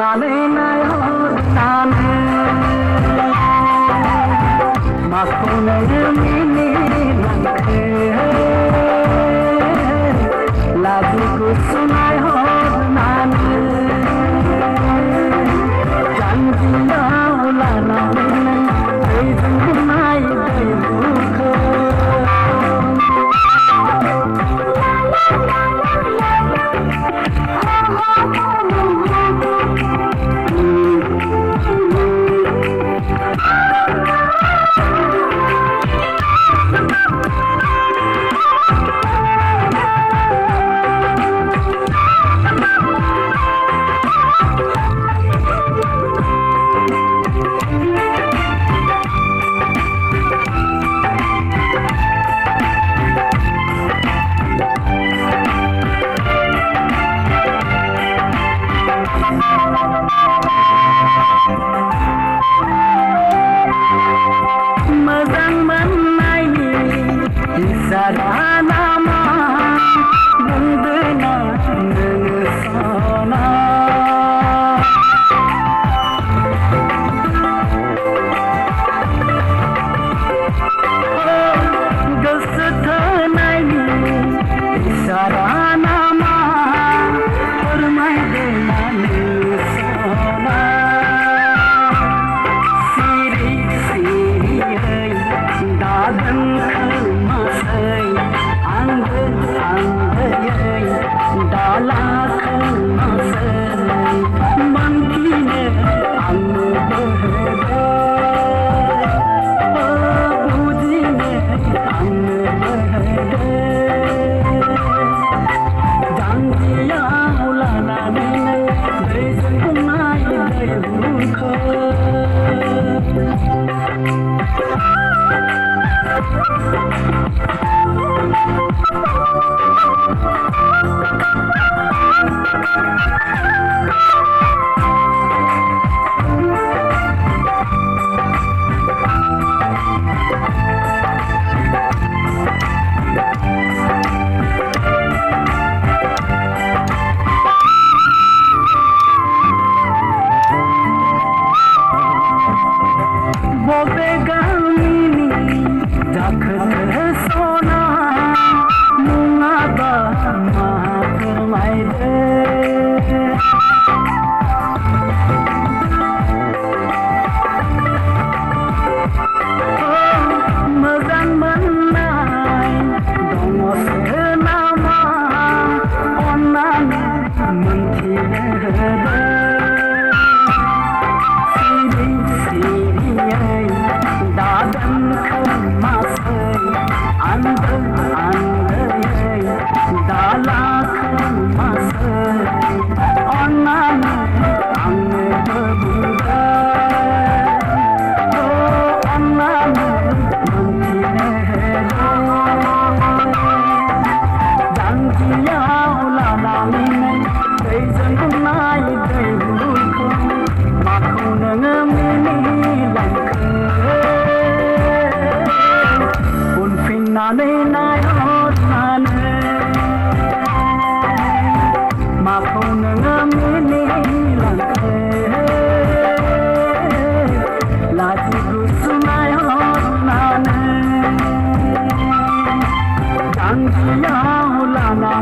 finale nai hodane makone mini langke lagu ku sunai hodane janji ulana mini ei nai dukho Saranama Nundana Nusana Gusthanai Saranama Urmai Dena Nusana Siri Siri Dadan Dala khamasai mankine annu bahde bujine annu bahde jangiya ulana nai desunai dayukho Finale nai hodane makone mini langke lagu sunai hodane janjiya ulana